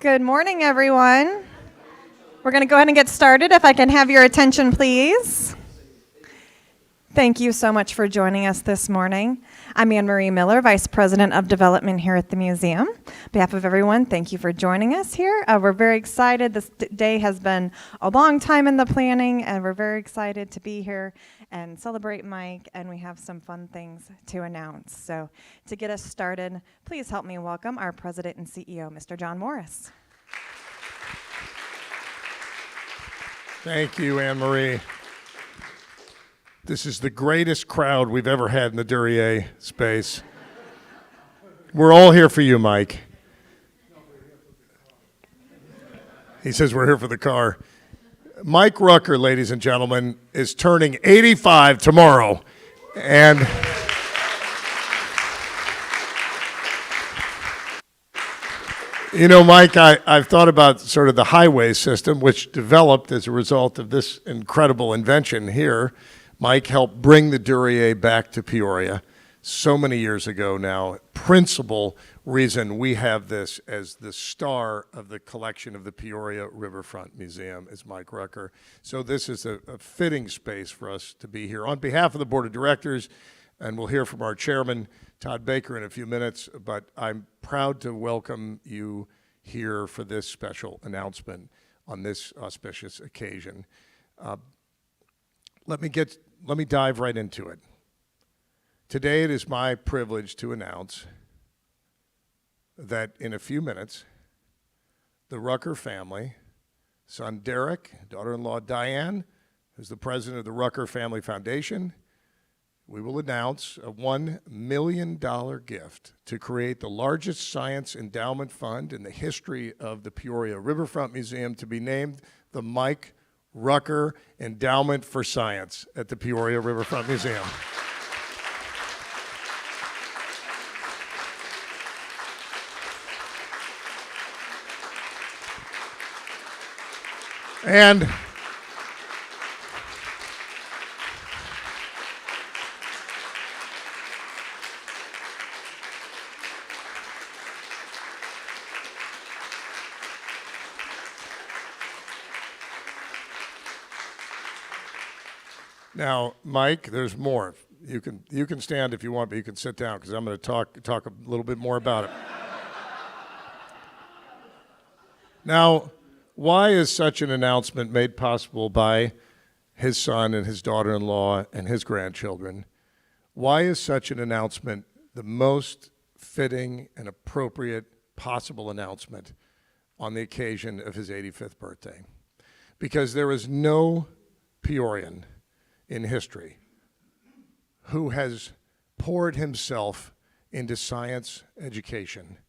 Good morning, everyone. We're going to go ahead and get started. If I can have your attention, please. Thank you so much for joining us this morning. I'm Anne Marie Miller, Vice President of Development here at the museum. On behalf of everyone, thank you for joining us here. We're very excited. This day has been a long time in the planning, and we're very excited to be here and celebrate Mike, and we have some fun things to announce. So to get us started, please help me welcome our President and CEO, Mr. John Morris. Thank you, Anne Marie. This is the greatest crowd we've ever had in the Duryea space. We're all here for you, Mike. He says we're here for the car. Mike Rucker, ladies and gentlemen, is turning 85 tomorrow. And you know, Mike, I've thought about sort of the highway system, which developed as a result of this incredible invention here. Mike helped bring the Duryea back to Peoria so many years ago now. Principal reason we have this as the star of the collection of the Peoria Riverfront Museum is Mike Rucker. So this is a fitting space for us to be here. On behalf of the Board of Directors, and we'll hear from our chairman, Todd Baker, in a few minutes, but I'm proud to welcome you here for this special announcement on this auspicious occasion. Let me dive right into it. Today it is my privilege to announce that in a few minutes, the Rucker family, son Derek, daughter-in-law Diane, who's the president of the Rucker Family Foundation, we will announce a $1 million gift to create the largest science endowment fund in the history of the Peoria Riverfront Museum, to be named the Mike Rucker Endowment for Science at the Peoria Riverfront Museum. And now, Mike, there's more. You can stand if you want, but you can sit down because I'm going to talk a little bit more about it. Now, why is such an announcement made possible by his son and his daughter-in-law and his grandchildren? Why is such an announcement the most fitting and appropriate possible announcement on the occasion of his 85th birthday? Because there is no Peorian in history who has poured himself into science education,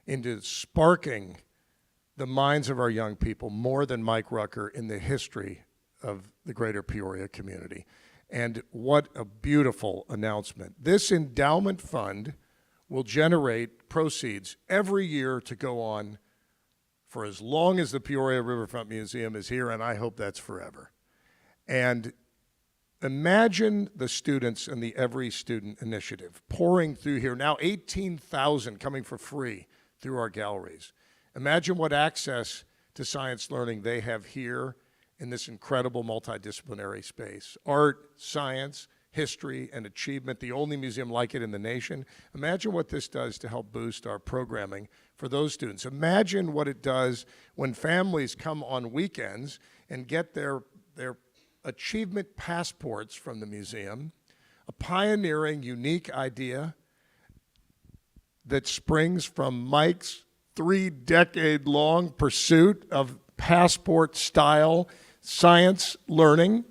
into sparking the minds of our young people more than Mike Rucker in the history of the greater Peoria community. And what a beautiful announcement. This endowment fund will generate proceeds every year to go on for as long as the Peoria Riverfront Museum is here, and I hope that's forever. And imagine the students and the Every Student Initiative pouring through here. Now 18,000 coming for free through our galleries. Imagine what access to science learning they have here in this incredible multidisciplinary space. Art, science, history, and achievement, the only museum like it in the nation. Imagine what this does to help boost our programming for those students. Imagine what it does when families come on weekends and get their achievement passports from the museum, a pioneering, unique idea that springs from Mike's 3-decade-long pursuit of passport-style science learning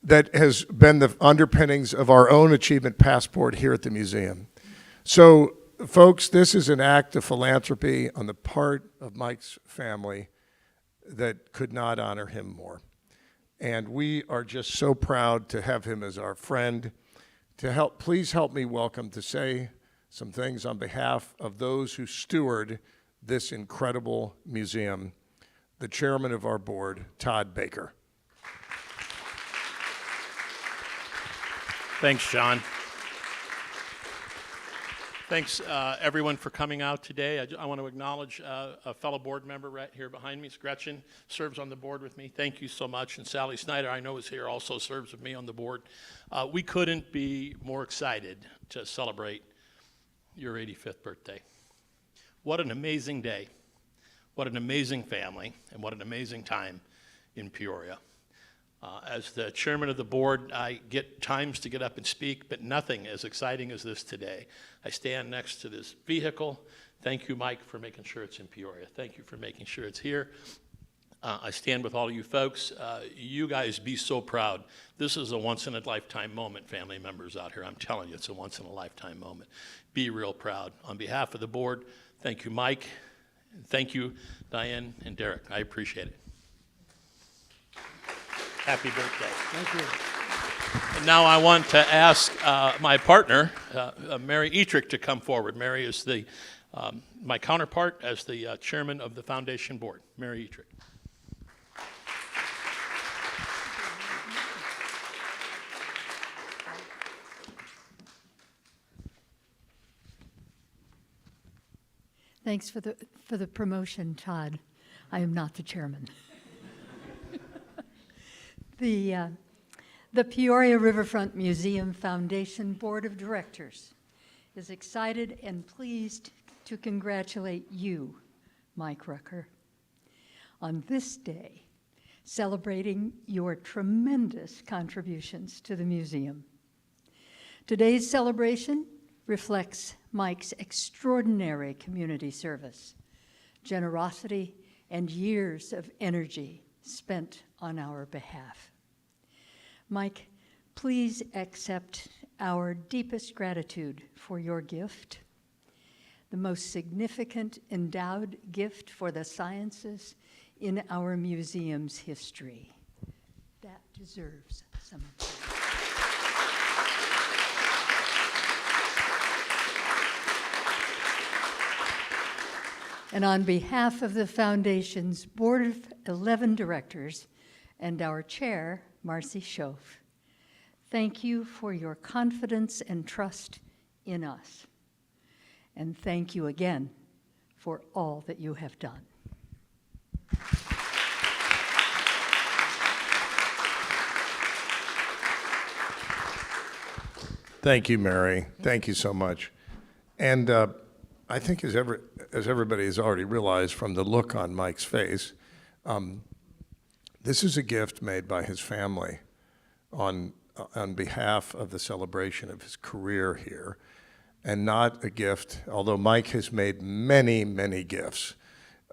that has been the underpinnings of our own achievement passport here at the museum. So, folks, this is an act of philanthropy on the part of Mike's family that could not honor him more. And we are just so proud to have him as our friend. Please help me welcome to say some things on behalf of those who steward this incredible museum, the chairman of our board, Todd Baker. Thanks, John. Thanks, everyone, for coming out today. I want to acknowledge a fellow board member right here behind me. Gretchen serves on the board with me. Thank you so much. And Sally Snyder, I know is here, also serves with me on the board. We couldn't be more excited to celebrate your 85th birthday. What an amazing day. What an amazing family, and what an amazing time in Peoria. As the chairman of the board, I get times to get up and speak, but nothing as exciting as this today. I stand next to this vehicle. Thank you, Mike, for making sure it's in Peoria. Thank you for making sure it's here. I stand with all of you folks. You guys be so proud. This is a once-in-a-lifetime moment, family members out here. I'm telling you, it's a once-in-a-lifetime moment. Be real proud. On behalf of the board, thank you, Mike. And thank you, Diane and Derek. I appreciate it. Happy birthday. Thank you. And now I want to ask my partner, Mary Etrick, to come forward. Mary is my counterpart as the chairman of the foundation board. Mary Etrick. Thanks for the promotion, Todd. I am not the chairman. The Peoria Riverfront Museum Foundation Board of Directors is excited and pleased to congratulate you, Mike Rucker, on this day, celebrating your tremendous contributions to the museum. Today's celebration reflects Mike's extraordinary community service, generosity, and years of energy spent on our behalf. Mike, please accept our deepest gratitude for your gift, the most significant endowed gift for the sciences in our museum's history. That deserves some attention. And on behalf of the Foundation's Board of 11 Directors and our chair, Marcy Schoaf, thank you for your confidence and trust in us. And thank you again for all that you have done. Thank you, Mary. Thank you so much. And I think as everybody has already realized from the look on Mike's face, this is a gift made by his family on behalf of the celebration of his career here, and not a gift, although Mike has made many, many gifts.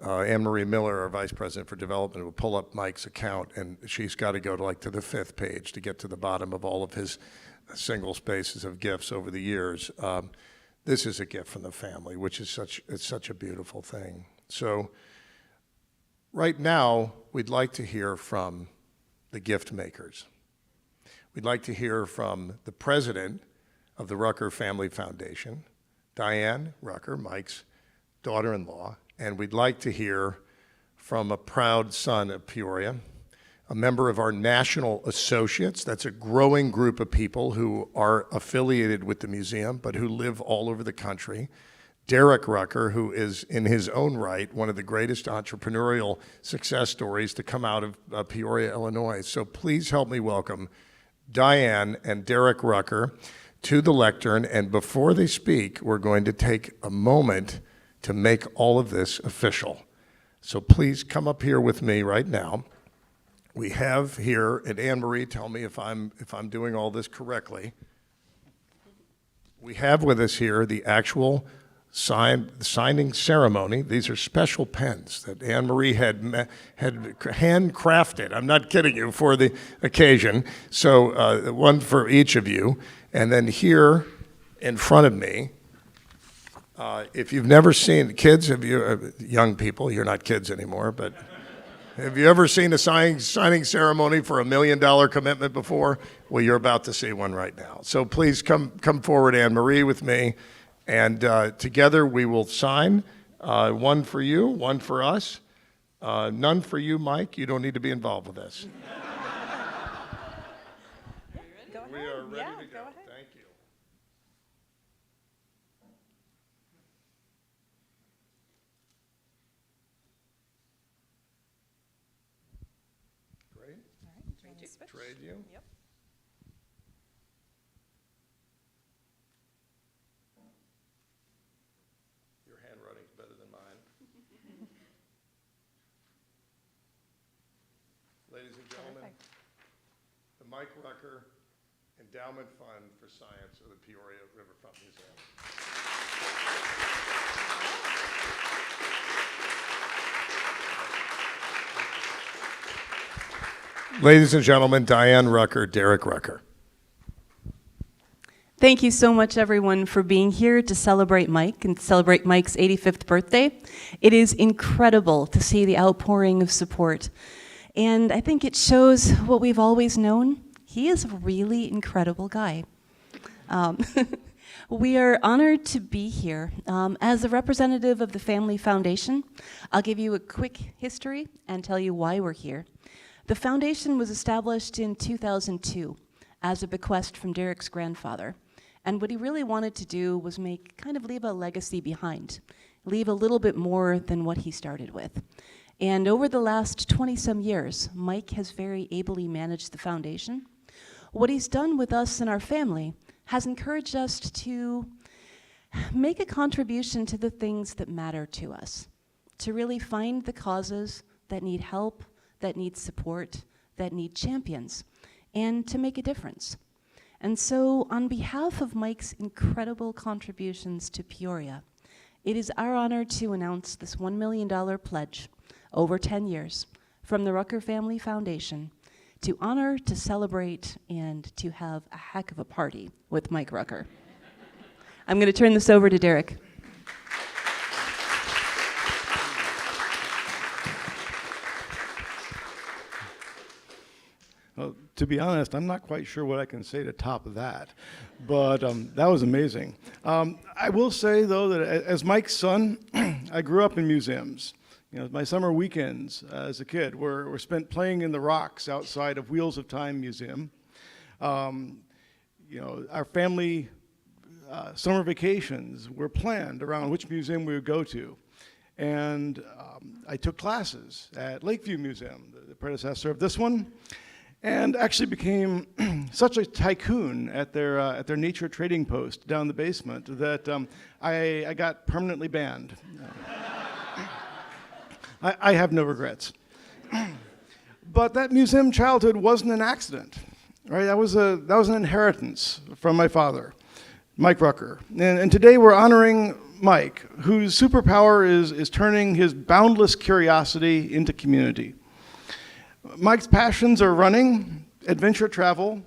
Anne Marie Miller, our Vice President for Development, will pull up Mike's account, and she's got to go to the 5th page to get to the bottom of all of his single spaces of gifts over the years. This is a gift from the family, which is such a beautiful thing. So right now, we'd like to hear from the gift makers. We'd like to hear from the president of the Rucker Family Foundation, Diane Rucker, Mike's daughter-in-law, and we'd like to hear from a proud son of Peoria, a member of our national associates. That's a growing group of people who are affiliated with the museum, but who live all over the country. Derek Rucker, who is in his own right one of the greatest entrepreneurial success stories to come out of Peoria, Illinois. So please help me welcome Diane and Derek Rucker to the lectern. And before they speak, we're going to take a moment to make all of this official. So please come up here with me right now. We have here, and Anne Marie, tell me if I'm doing all this correctly. We have with us here the actual signing ceremony. These are special pens that Anne Marie had handcrafted. I'm not kidding you, for the occasion. So one for each of you, and then here in front of me. If you've never seen kids, young people, you're not kids anymore, but. Have you ever seen a signing ceremony for $1 million commitment before? Well, you're about to see one right now. So please come forward, Anne Marie, with me, and together we will sign. One for you, one for us. None for you, Mike. You don't need to be involved with this. Go ahead. We are ready to go. Go ahead. Thank you. Trade you? Yep. Your handwriting's better than mine. Ladies and gentlemen, Perfect. the Mike Rucker Endowment Fund for Science of the Peoria Riverfront Museum. Ladies and gentlemen, Diane Rucker, Derek Rucker. Thank you so much, everyone, for being here to celebrate Mike and celebrate Mike's 85th birthday. It is incredible to see the outpouring of support. And I think it shows what we've always known. He is a really incredible guy. We are honored to be here. As a representative of the Family Foundation, I'll give you a quick history and tell you why we're here. The foundation was established in 2002 as a bequest from Derek's grandfather. And what he really wanted to do was leave a legacy behind, leave a little bit more than what he started with. And over the last 20-some years, Mike has very ably managed the foundation. What he's done with us and our family has encouraged us to make a contribution to the things that matter to us, to really find the causes that need help, that need support, that need champions, and to make a difference. And so, on behalf of Mike's incredible contributions to Peoria, it is our honor to announce this $1 million pledge over 10 years from the Rucker Family Foundation to honor, to celebrate, and to have a heck of a party with Mike Rucker. I'm going to turn this over to Derek. Well, to be honest, I'm not quite sure what I can say to top of that, but that was amazing. I will say, though, that as Mike's son, I grew up in museums. You know, my summer weekends as a kid were spent playing in the rocks outside of Wheels of Time Museum. You know, our family summer vacations were planned around which museum we would go to. And I took classes at Lakeview Museum, the predecessor of this one, and actually became such a tycoon at their nature trading post down the basement that I got permanently banned. I have no regrets. But that museum childhood wasn't an accident, right? That was an inheritance from my father, Mike Rucker. And today we're honoring Mike, whose superpower is turning his boundless curiosity into community. Mike's passions are running, adventure travel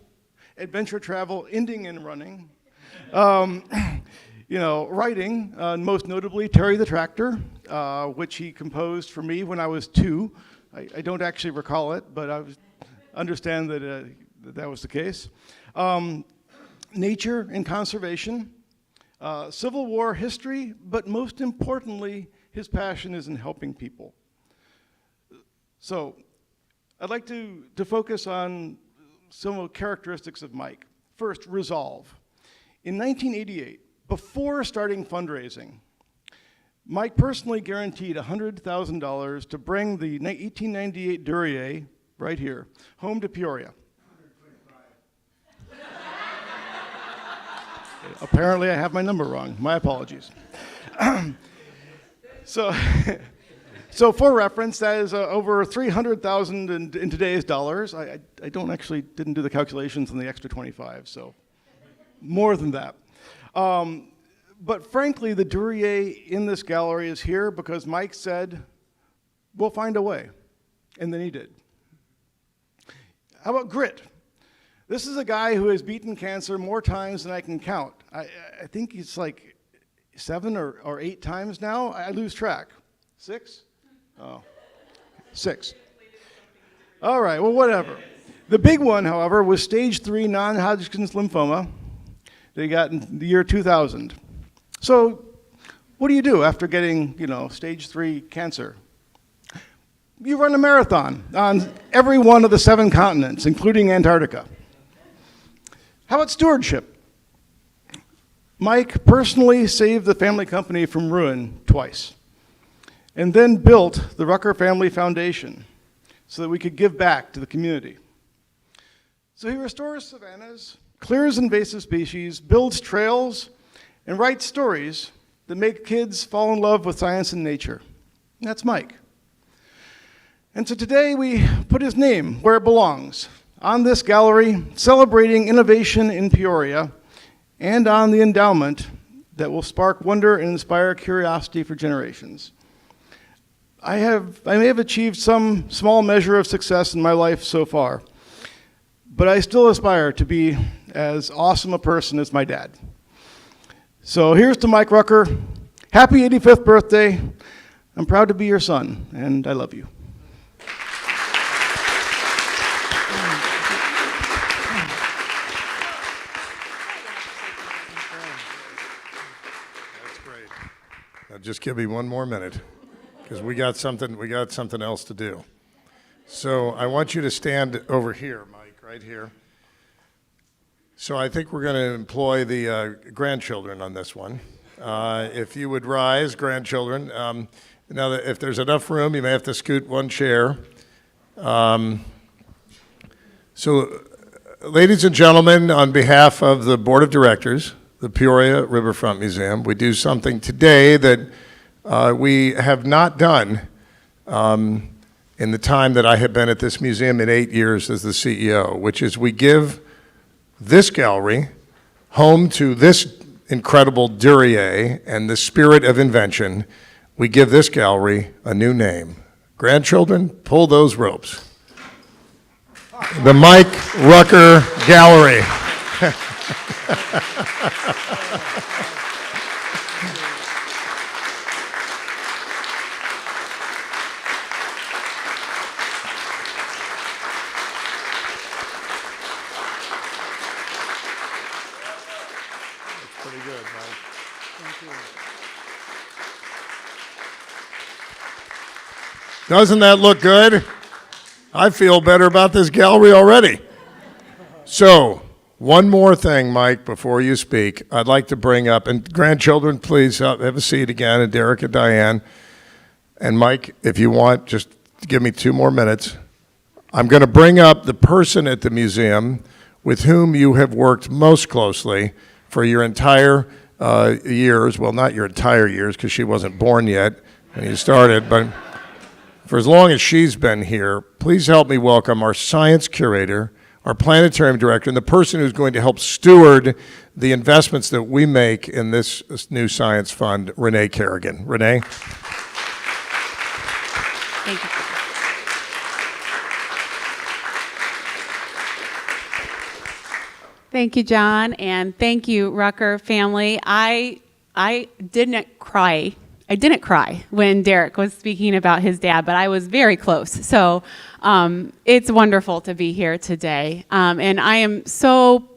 ending in running, you know, writing, most notably Terry the Tractor, which he composed for me when I was 2. I don't actually recall it, but I understand that that was the case. Nature and conservation, Civil War history, but most importantly, his passion is in helping people. So I'd like to focus on some of the characteristics of Mike. First, resolve. In 1988, before starting fundraising, Mike personally guaranteed $100,000 to bring the 1898 Duryea, right here, home to Peoria. Apparently I have my number wrong. My apologies. So for reference, that is over $300,000 in today's dollars. I didn't do the calculations on the extra 25, so more than that. But frankly, the Duryea in this gallery is here because Mike said, we'll find a way, and then he did. How about grit? This is a guy who has beaten cancer more times than I can count. I think it's like 7 or 8 times now. I lose track. 6? Oh, 6. All right, well, whatever. The big one, however, was stage 3 non-Hodgkin's lymphoma that he got in the year 2000. So what do you do after getting, stage 3 cancer? You run a marathon on every one of the 7 continents, including Antarctica. How about stewardship? Mike personally saved the family company from ruin twice, and then built the Rucker Family Foundation so that we could give back to the community. So he restores savannas, clears invasive species, builds trails, and writes stories that make kids fall in love with science and nature. And that's Mike. And so today we put his name where it belongs, on this gallery celebrating innovation in Peoria, and on the endowment that will spark wonder and inspire curiosity for generations. I may have achieved some small measure of success in my life so far, but I still aspire to be as awesome a person as my dad. So here's to Mike Rucker. Happy 85th birthday. I'm proud to be your son, and I love you. That's great. Now just give me one more minute, because we got something else to do. So I want you to stand over here, Mike, right here. So I think we're going to employ the grandchildren on this one. If you would rise, grandchildren. Now, if there's enough room, you may have to scoot one chair. So, ladies and gentlemen, on behalf of the Board of Directors, the Peoria Riverfront Museum, we do something today that we have not done in the time that I have been at this museum in 8 years as the CEO, which is we give this gallery, home to this incredible Duryea and the spirit of invention, we give this gallery a new name. Grandchildren, pull those ropes. The Mike Rucker Gallery. Pretty good, Mike. Thank you. Doesn't that look good? I feel better about this gallery already. So, one more thing, Mike, before you speak, I'd like to bring up, and grandchildren, please have a seat again, and Derek and Diane. And Mike, if you want, just give me 2 more minutes. I'm going to bring up the person at the museum with whom you have worked most closely for your entire years, well, not your entire years, because she wasn't born yet when you started, but for as long as she's been here, please help me welcome our science curator, our planetarium director, and the person who's going to help steward the investments that we make in this new science fund, Renee Kerrigan. Renee? Thank you. Thank you, John, and thank you, Rucker family. I didn't cry. I didn't cry when Derek was speaking about his dad, but I was very close. So it's wonderful to be here today. And I am so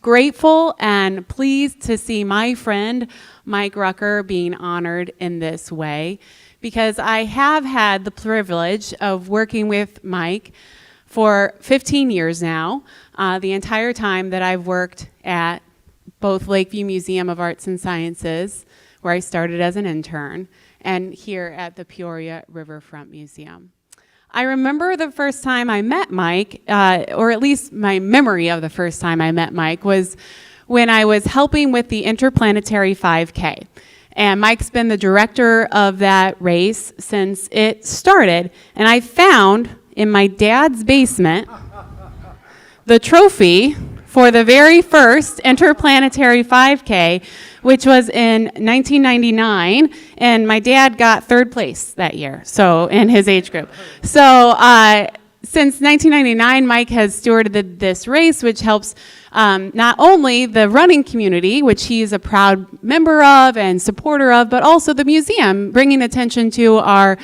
grateful and pleased to see my friend, Mike Rucker, being honored in this way, because I have had the privilege of working with Mike for 15 years now, the entire time that I've worked at both Lakeview Museum of Arts and Sciences, where I started as an intern, and here at the Peoria Riverfront Museum. I remember the first time I met Mike, or at least my memory of the first time I met Mike, was when I was helping with the Interplanetary 5K. And Mike's been the director of that race since it started. And I found in my dad's basement the trophy for the very first Interplanetary 5K, which was in 1999, and my dad got 3rd place that year, so in his age group. So since 1999, Mike has stewarded this race, which helps not only the running community, which he is a proud member of and supporter of, but also the museum, bringing attention to our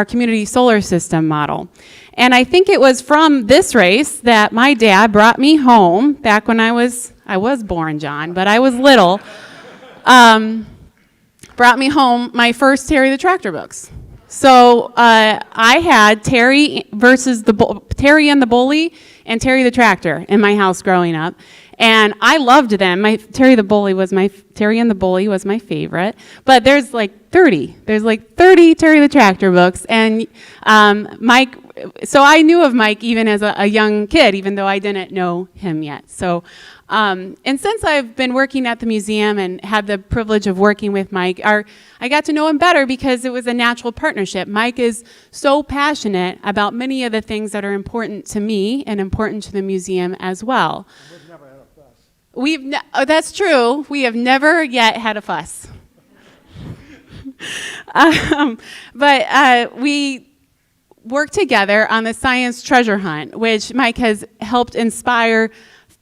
community solar system model. And I think it was from this race that my dad brought me home back when I was born, John, but I was little. Brought me home my first Terry the Tractor books. So I had Terry and the Bully and Terry the Tractor in my house growing up. And I loved them. Terry and the Bully was my favorite. But there's like 30. There's like 30 Terry the Tractor books. And Mike, so I knew of Mike even as a young kid, even though I didn't know him yet. So, and since I've been working at the museum and had the privilege of working with Mike, I got to know him better because it was a natural partnership. Mike is so passionate about many of the things that are important to me and important to the museum as well. We've never had a fuss. That's true. We have never yet had a fuss. But we work together on the science treasure hunt, which Mike has helped inspire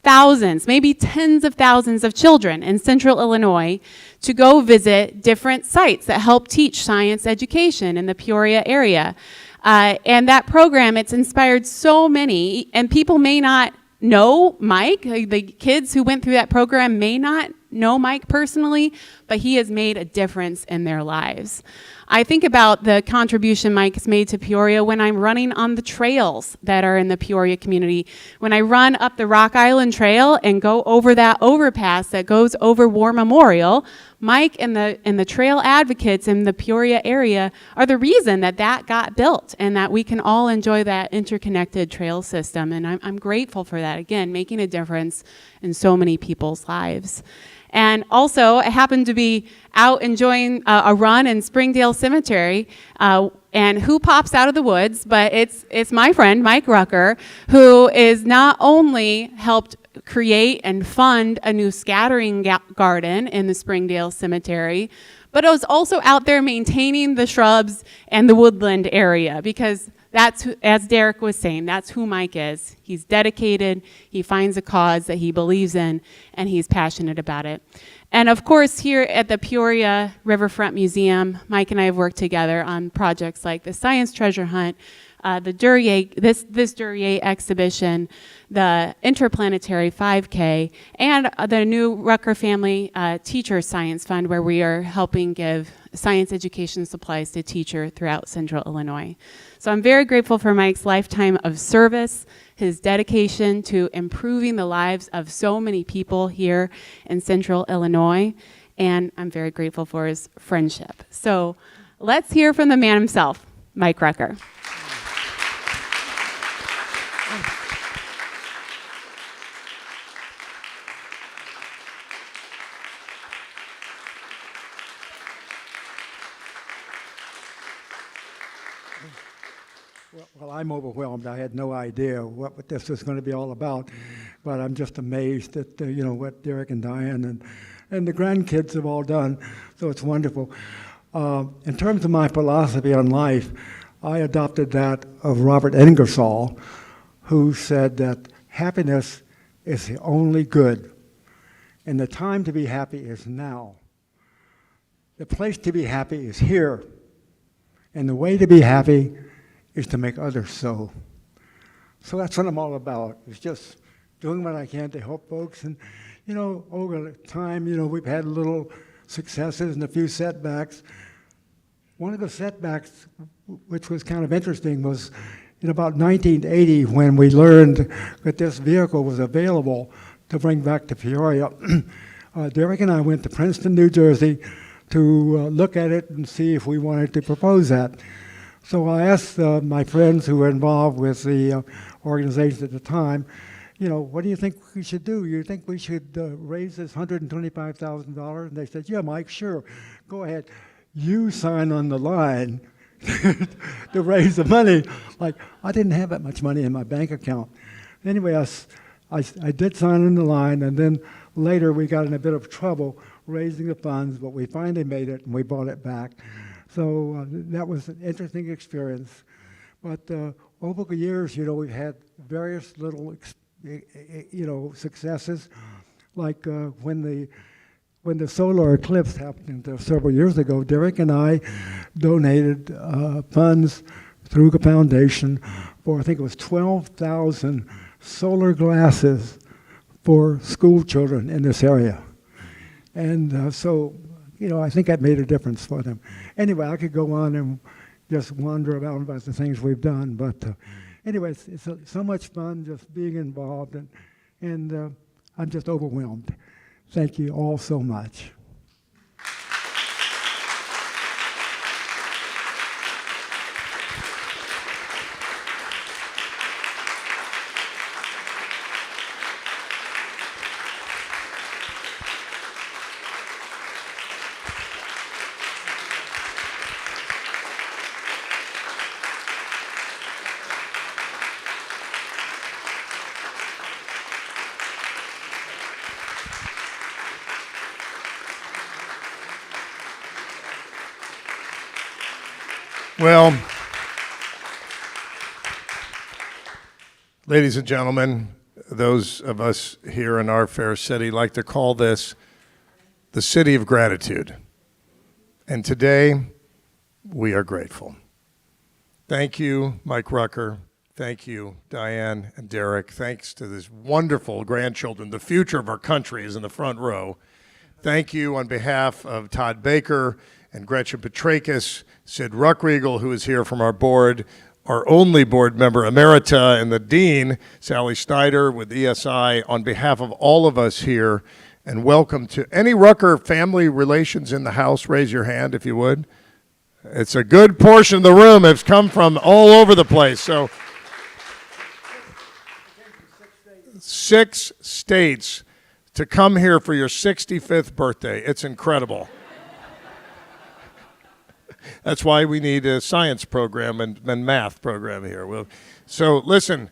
thousands, maybe tens of thousands of children in central Illinois to go visit different sites that help teach science education in the Peoria area. And that program, it's inspired so many, and people may not know Mike. The kids who went through that program may not know Mike personally, but he has made a difference in their lives. I think about the contribution Mike has made to Peoria when I'm running on the trails that are in the Peoria community. When I run up the Rock Island Trail and go over that overpass that goes over War Memorial, Mike and the trail advocates in the Peoria area are the reason that got built and that we can all enjoy that interconnected trail system. And I'm grateful for that, again, making a difference in so many people's lives. And also, I happened to be out enjoying a run in Springdale Cemetery, and who pops out of the woods, but it's my friend, Mike Rucker, who is not only helped create and fund a new scattering garden in the Springdale Cemetery, but was also out there maintaining the shrubs and the woodland area, because that's who, as Derek was saying, that's who Mike is. He's dedicated, he finds a cause that he believes in, and he's passionate about it. And of course, here at the Peoria Riverfront Museum, Mike and I have worked together on projects like the Science Treasure Hunt, the Duryea, this Duryea exhibition, the Interplanetary 5K, and the new Rucker Family Teacher Science Fund, where we are helping give science education supplies to teachers throughout central Illinois. So I'm very grateful for Mike's lifetime of service, his dedication to improving the lives of so many people here in central Illinois, and I'm very grateful for his friendship. So let's hear from the man himself, Mike Rucker. Well, I'm overwhelmed. I had no idea what this was going to be all about, but I'm just amazed at what Derek and Diane and the grandkids have all done. So it's wonderful. In terms of my philosophy on life, I adopted that of Robert Ingersoll, who said that happiness is the only good, and the time to be happy is now. The place to be happy is here, and the way to be happy is to make others so. So that's what I'm all about. It's just doing what I can to help folks. And, over time, we've had little successes and a few setbacks. One of the setbacks, which was kind of interesting, was in about 1980 when we learned that this vehicle was available to bring back to Peoria. Derek and I went to Princeton, New Jersey to look at it and see if we wanted to propose that. So I asked my friends who were involved with the organization at the time, what do you think we should do? You think we should raise this $125,000? And they said, yeah, Mike, sure, go ahead. You sign on the line to raise the money. Like, I didn't have that much money in my bank account. Anyway, I did sign on the line, and then later we got in a bit of trouble raising the funds, but we finally made it, and we bought it back. So that was an interesting experience. But over the years, we've had various little, successes. Like when the solar eclipse happened several years ago, Derek and I donated funds through the foundation for, I think it was 12,000 solar glasses for school children in this area. And so I think that made a difference for them. Anyway, I could go on and just wander around about the things we've done, but anyway, it's so much fun just being involved, and I'm just overwhelmed. Thank you all so much. Well, ladies and gentlemen, those of us here in our fair city like to call this the city of gratitude. And today, we are grateful. Thank you, Mike Rucker. Thank you, Diane and Derek. Thanks to these wonderful grandchildren. The future of our country is in the front row. Thank you on behalf of Todd Baker and Gretchen Petrakis, Sid Ruckriegel, who is here from our board, our only board member emerita, and the dean, Sally Snyder with ESI, on behalf of all of us here, and welcome to any Rucker family relations in the house. Raise your hand if you would. It's a good portion of the room. It's come from all over the place. So 6 states to come here for your 65th birthday. It's incredible. That's why we need a science program and math program here. So listen,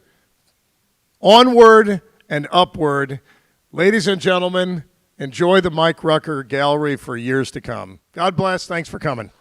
onward and upward. Ladies and gentlemen, enjoy the Mike Rucker Gallery for years to come. God bless. Thanks for coming.